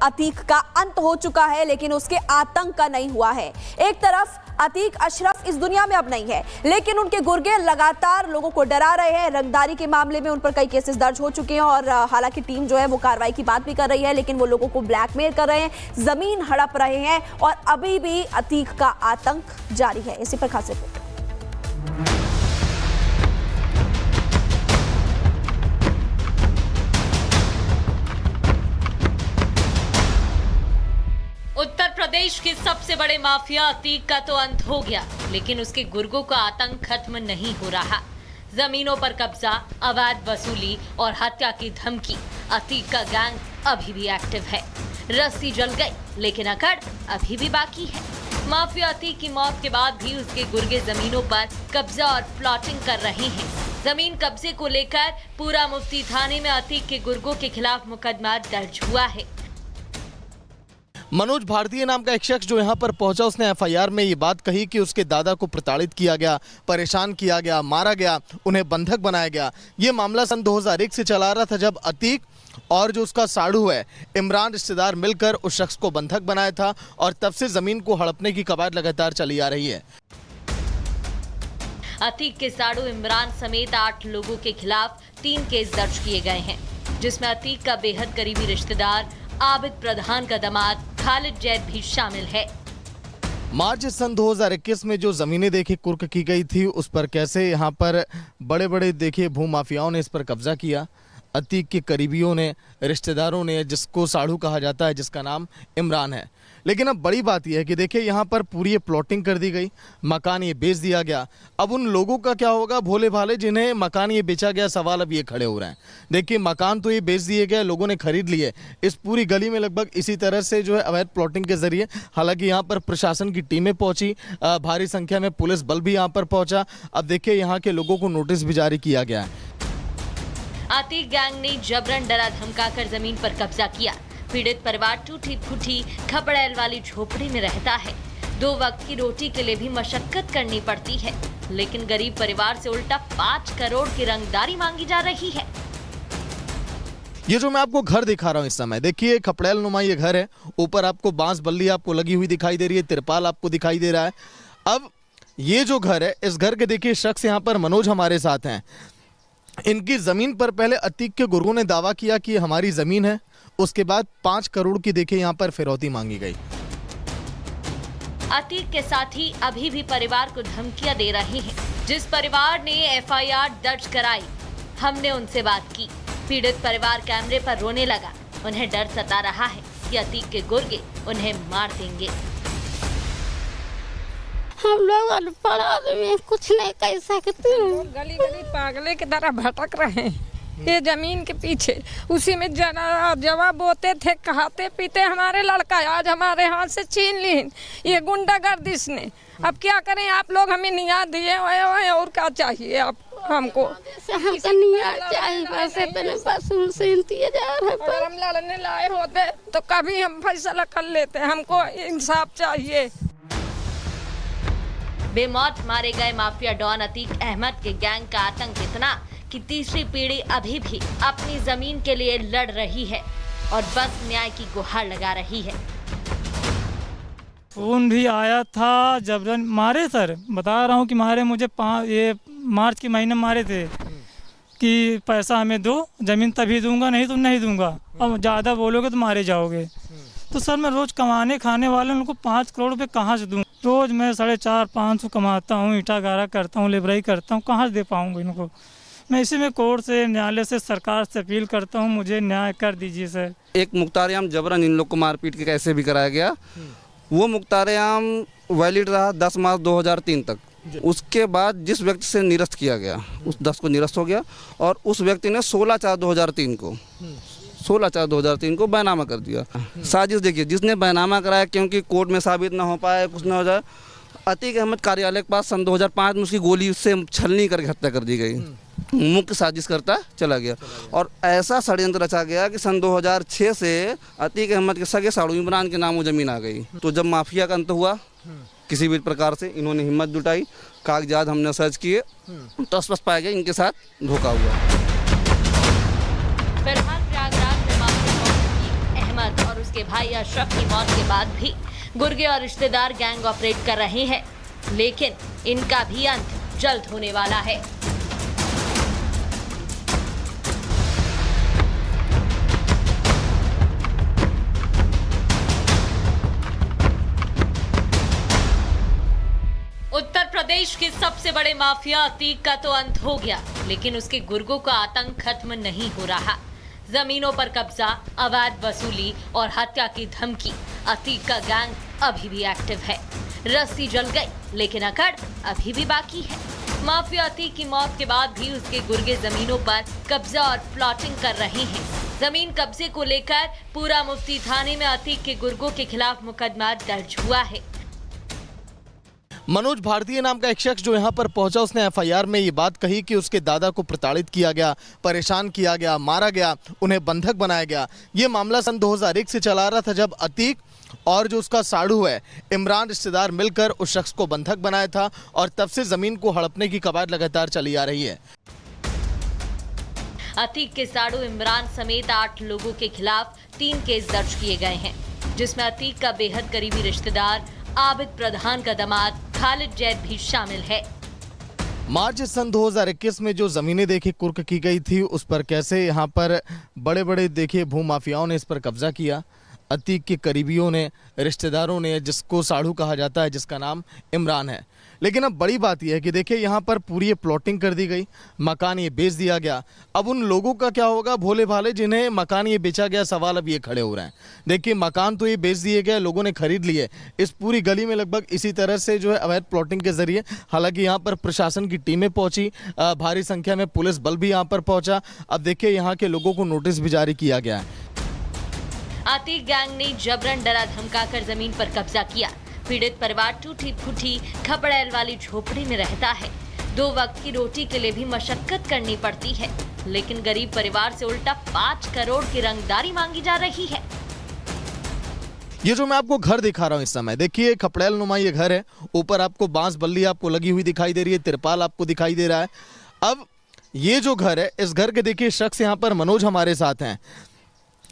अतीक का अंत हो चुका है, लेकिन उसके आतंक का नहीं हुआ है। एक तरफ अतीक अशरफ इस दुनिया में अब नहीं है, लेकिन उनके गुर्गे लगातार लोगों को डरा रहे हैं। रंगदारी के मामले में उन पर कई केसेस दर्ज हो चुके हैं और हालांकि टीम जो है वो कार्रवाई की बात भी कर रही है, लेकिन वो लोगों को ब्लैकमेल कर रहे हैं, जमीन हड़प रहे हैं और अभी भी अतीक का आतंक जारी है। इसी पर खास रिपोर्ट। उत्तर प्रदेश के सबसे बड़े माफिया अतीक का तो अंत हो गया, लेकिन उसके गुर्गों का आतंक खत्म नहीं हो रहा। जमीनों पर कब्जा, अवैध वसूली और हत्या की धमकी, अतीक का गैंग अभी भी एक्टिव है। रस्सी जल गई, लेकिन अकड़ अभी भी बाकी है। माफिया अतीक की मौत के बाद भी उसके गुर्गे जमीनों पर कब्जा और प्लॉटिंग कर रहे हैं। जमीन कब्जे को लेकर पूरा मुफ्ती थाने में अतीक के गुर्गों के खिलाफ मुकदमा दर्ज हुआ है। मनोज भारतीय नाम का एक शख्स जो यहाँ पर पहुंचा, उसने एफआईआर में ये बात कही कि उसके दादा को प्रताड़ित किया गया, परेशान किया गया, मारा गया, उन्हें बंधक बनाया गया। ये मामला सन 2001 से चला रहा था, जब अतीक और जो उसका साड़ू है इमरान रिश्तेदार मिलकर उस शख्स को बंधक बनाया था और तब से जमीन को हड़पने की कवायद लगातार चली आ रही है। अतीक के साड़ू इमरान समेत 8 लोगों के खिलाफ 3 केस दर्ज किए गए हैं, जिसमें अतीक का बेहद करीबी रिश्तेदार आबिद प्रधान का दामाद खालिद जैद भी शामिल है। मार्च सन 2021 में जो जमीनें देखिए कुर्क की गई थी, उस पर कैसे यहाँ पर बड़े बड़े देखिए भूमाफियाओं ने इस पर कब्जा किया। अतीक के करीबियों ने, रिश्तेदारों ने, जिसको साड़ू कहा जाता है, जिसका नाम इमरान है। लेकिन अब बड़ी बात यह है कि देखिए यहाँ पर पूरी ये प्लॉटिंग कर दी गई, मकान ये बेच दिया गया। अब उन लोगों का क्या होगा, भोले भाले जिन्हें मकान ये बेचा गया, सवाल अब ये खड़े हो रहे हैं। देखिए मकान तो ये बेच दिए गए, लोगों ने खरीद लिए। इस पूरी गली में लगभग इसी तरह से जो है अवैध प्लॉटिंग के जरिए, हालांकि यहाँ पर प्रशासन की टीमें पहुंची, भारी संख्या में पुलिस बल भी यहाँ पर पहुंचा। अब देखिए यहाँ के लोगों को नोटिस भी जारी किया गया है। अतीक गैंग ने जबरन डरा धमकाकर जमीन पर कब्जा किया। पीड़ित परिवार टूटी फूटी खपड़ैल वाली झोपड़ी में रहता है। 2 वक्त की रोटी के लिए भी मशक्कत करनी पड़ती है, लेकिन गरीब परिवार से उल्टा 5 करोड़ की रंगदारी मांगी जा रही है। ये जो मैं आपको घर दिखा रहा हूँ इस समय, देखिए खपड़ैल नुमा ये घर है। ऊपर आपको बांस बल्ली आपको लगी हुई दिखाई दे रही है, तिरपाल आपको दिखाई दे रहा है। अब ये जो घर है, इस घर के देखिए शख्स यहाँ पर मनोज हमारे साथ हैं। इनकी जमीन पर पहले अतीक के गुर्गों ने दावा किया कि हमारी जमीन है, उसके बाद 5 करोड़ की देखिए यहाँ पर फिरौती मांगी गई। अतीक के साथी अभी भी परिवार को धमकियां दे रहे हैं। जिस परिवार ने एफआईआर दर्ज कराई, हमने उनसे बात की। पीड़ित परिवार कैमरे पर रोने लगा। उन्हें डर सता रहा है कि अतीक के गुर्गे उन्हें मार देंगे। हम लोग अनपढ़ आदमी कुछ नहीं कह सकते हैं। गली गली पागले की तरह भटक रहे हैं ये जमीन के पीछे। उसी में जवाब बोते थे, खाते पीते हमारे लड़का, आज हमारे हाथ से छीन ली ये गुंडागर्दिश ने। अब क्या करें, आप लोग हमें न्याय दिए हुए, और क्या चाहिए आप हमको? हमको न्याय चाहिए, पैसे पे बस उनसे इंतजार है। अगर हम लड़ने लाए होते तो कभी हम फैसला कर लेते। हमको इंसाफ चाहिए। बेमौत मारे गए माफिया डॉन अतीक अहमद के गैंग का आतंक इतना कि तीसरी पीढ़ी अभी भी अपनी जमीन के लिए लड़ रही है और बस न्याय की गुहार लगा रही है। फोन भी आया था, जबरन मारे सर, बता रहा हूँ कि मारे मुझे ये मार्च के महीने मारे थे कि पैसा हमें दो, जमीन तभी दूंगा, नहीं तो नहीं दूंगा, और ज़्यादा बोलोगे तो मारे जाओगे। तो सर मैं रोज़ कमाने खाने वाले उनको 5 करोड़ रुपये कहाँ से दूँ? रोज़ मैं 450-500 कमाता हूँ, ईंटा गारा करता हूँ, लेबराई करता हूँ, कहाँ से दे पाऊँगा इनको? मैं इसी में कोर्ट से, न्यायालय से, सरकार से अपील करता हूँ, मुझे न्याय कर दीजिए सर। एक मुख्तारियाम जबरन इन लोग को मारपीट के कैसे भी कराया गया, वो मुख्तारियाम वैलिड रहा 10 मार्च 2003 तक। उसके बाद जिस व्यक्ति से निरस्त किया गया, उस 10 को निरस्त हो गया और उस व्यक्ति ने 16/4/2003 को बैनामा कर दिया। साजिश देखिए, जिसने बैनामा कराया, क्योंकि कोर्ट में साबित ना हो पाए, कुछ ना हो जाए, अतीक अहमद कार्यालय के पास सन 2005 में उसकी गोली से छलनी करके हत्या कर दी गई। मुख्य साजिश करता चला गया और ऐसा षड्यंत्र रचा गया कि सन 2006 से अतीक अहमद के सगे साड़ू इमरान के नाम वो जमीन आ गई। तो जब माफिया का अंत हुआ, किसी भी प्रकार से इन्होंने हिम्मत जुटाई, कागजात हमने सर्च किए तो स्पष्ट पाया गया इनके साथ धोखा हुआ। फिलहाल प्रयागराज में माफिया अहमद और उसके उसके भाई अशरफ की मौत के बाद भी गुर्गे और रिश्तेदार गैंग ऑपरेट कर रहे हैं, लेकिन इनका भी अंत जल्द होने वाला है। उत्तर प्रदेश के सबसे बड़े माफिया अतीक का तो अंत हो गया, लेकिन उसके गुर्गों का आतंक खत्म नहीं हो रहा। जमीनों पर कब्जा, अवैध वसूली और हत्या की धमकी, अतीक का गैंग अभी भी एक्टिव है। रस्सी जल गई, लेकिन अकड़ अभी भी बाकी है। माफिया अतीक की मौत के बाद भी उसके गुर्गे जमीनों पर कब्जा और प्लॉटिंग कर रहे हैं। जमीन कब्जे को लेकर पूरा मुफ्ती थाने में अतीक के गुर्गों के खिलाफ मुकदमा दर्ज हुआ है। मनोज भारतीय नाम का एक शख्स जो यहाँ पर पहुंचा, उसने एफआईआर में ये बात कही कि उसके दादा को प्रताड़ित किया गया, परेशान किया गया, मारा गया, उन्हें बंधक बनाया गया। ये मामला सन 2001 से चला रहा था, जब अतीक और जो उसका साड़ू है इमरान रिश्तेदार मिलकर उस शख्स को बंधक बनाया था, और तब से जमीन को हड़पने की कवायद लगातार चली आ रही है। अतीक के साड़ू इमरान समेत 8 लोगों के खिलाफ 3 केस दर्ज किए गए हैं, जिसमें अतीक का बेहद करीबी रिश्तेदार आबिद प्रधान का दामाद खालिद जैद भी शामिल है। मार्च सन 2021 में जो जमीनें देखिए कुर्क की गई थी, उस पर कैसे यहाँ पर बड़े बड़े देखिए भूमाफियाओं ने इस पर कब्जा किया। अतीक के करीबियों ने, रिश्तेदारों ने, जिसको साड़ू कहा जाता है, जिसका नाम इमरान है। लेकिन अब बड़ी बात यह है कि देखिए यहाँ पर पूरी ये प्लॉटिंग कर दी गई, मकान ये बेच दिया गया। अब उन लोगों का क्या होगा, भोले भाले जिन्हें मकान ये बेचा गया, सवाल अब ये खड़े हो रहे हैं। देखिए मकान तो ये बेच दिए गए, लोगों ने खरीद लिए। इस पूरी गली में लगभग इसी तरह से जो है अवैध प्लॉटिंग के जरिए, हालांकि यहाँ पर प्रशासन की टीमें पहुंची, भारी संख्या में पुलिस बल भी यहाँ पर पहुंचा। अब देखिए यहाँ के लोगों को नोटिस भी जारी किया गया है। अतीक गैंग ने जबरन डरा धमकाकर जमीन पर कब्जा किया। पीड़ित परिवार टूटी फूटी खपड़ैल वाली झोपड़ी में रहता है। 2 वक्त की रोटी के लिए भी मशक्कत करनी पड़ती है, लेकिन गरीब परिवार से उल्टा 5 करोड़ की रंगदारी मांगी जा रही है। ये जो मैं आपको घर दिखा रहा हूँ इस समय, देखिए खपड़ैल नुमा ये घर है। ऊपर आपको बांस बल्ली आपको लगी हुई दिखाई दे रही है, तिरपाल आपको दिखाई दे रहा है। अब ये जो घर है, इस घर के देखिए शख्स यहाँ पर मनोज हमारे साथ हैं।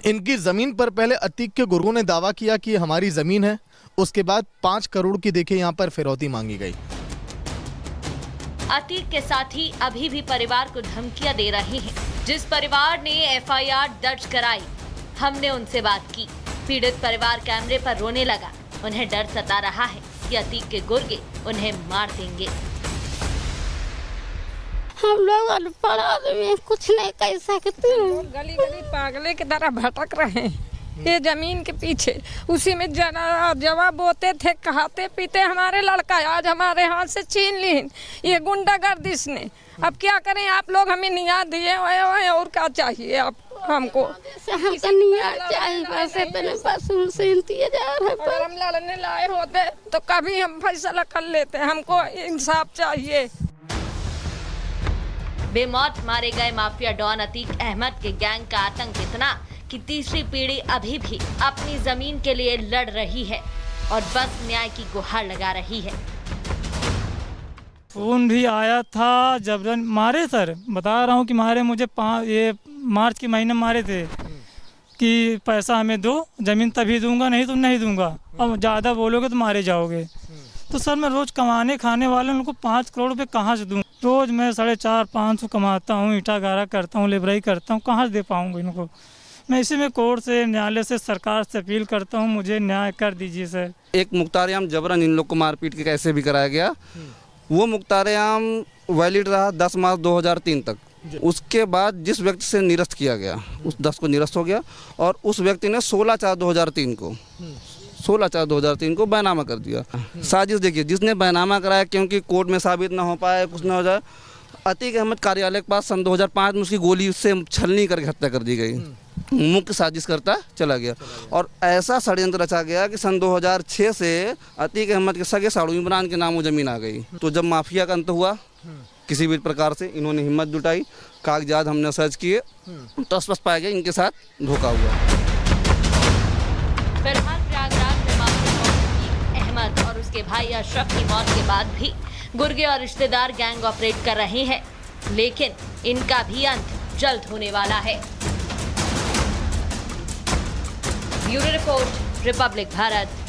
इनकी जमीन पर पहले अतीक के गुर्गों ने दावा किया कि हमारी जमीन है, उसके बाद 5 करोड़ की देखिए यहाँ पर फिरौती मांगी गई। अतीक के साथी अभी भी परिवार को धमकियां दे रहे हैं। जिस परिवार ने एफआईआर दर्ज कराई, हमने उनसे बात की। पीड़ित परिवार कैमरे पर रोने लगा। उन्हें डर सता रहा है कि अतीक के गुर्गे उन्हें मार देंगे। हम लोग अनपढ़ आदमी कुछ नहीं कह सकते हैं। गली गली पागले की तरह भटक रहे हैं ये जमीन के पीछे। उसी में जवाब बोते थे, खाते पीते हमारे लड़का आज हमारे हाथ से छीन ली ये गुंडागर्दिश ने। अब क्या करें, आप लोग हमें न्याय दिए हुए, और क्या चाहिए आप हमको? हमको न्याय चाहिए, बस इतने बस उनसे इंतजार है। अगर हम लड़ने लाए होते तो कभी हम फैसला कर लेते। हमको इंसाफ चाहिए। बेमौत मारे गए माफिया डॉन अतीक अहमद के गैंग का आतंक इतना कि तीसरी पीढ़ी अभी भी अपनी जमीन के लिए लड़ रही है और बस न्याय की गुहार लगा रही है। फोन भी आया था, जबरन मारे सर, बता रहा हूँ कि मारे मुझे ये मार्च के महीने मारे थे कि पैसा हमें दो, जमीन तभी दूंगा, नहीं तो नहीं दूंगा, अब ज़्यादा बोलोगे तो मारे जाओगे। तो सर मैं रोज़ कमाने खाने वाले उनको 5 करोड़ रुपये कहाँ से दूँ? रोज़ मैं 450-500 कमाता हूँ, ईंटा गारा करता हूँ, लेबराई करता हूँ, कहाँ से दे पाऊँगा इनको? मैं इसी में कोर्ट से, न्यायालय से, सरकार से अपील करता हूँ, मुझे न्याय कर दीजिए सर। एक मुख्तारियाम जबरन इन लोग को मारपीट के कैसे भी कराया गया, वो मुख्तारियाम वैलिड रहा 10 मार्च 2003 तक। उसके बाद जिस व्यक्ति से निरस्त किया गया, उस 10 को निरस्त हो गया, और उस व्यक्ति ने 16/4/2003 को बैनामा कर दिया। साजिश देखिए, जिसने बैनामा कराया, क्योंकि कोर्ट में साबित ना हो पाए, कुछ ना हो जाए, अतीक अहमद कार्यालय के पास सन 2005 में उसकी गोली उससे छलनी करके हत्या कर दी गई। मुख्य साजिश करता चला गया, और ऐसा षड्यंत्र रचा गया कि सन 2006 से अतीक अहमद के सगे साड़ू इमरान के नाम वो जमीन आ गई। तो जब माफिया का अंत हुआ, किसी भी प्रकार से इन्होंने हिम्मत जुटाई, कागजात हमने सर्च किए, तो स्पष्ट पाया गया इनके साथ धोखा हुआ। फिलहाल प्रयागराज में माफिया अहमद और उसके भाई अशरफ की मौत के बाद भी गुर्गे और रिश्तेदार गैंग ऑपरेट कर रहे हैं, लेकिन इनका भी अंत जल्द होने वाला है। Bureau report, Republic Bharat.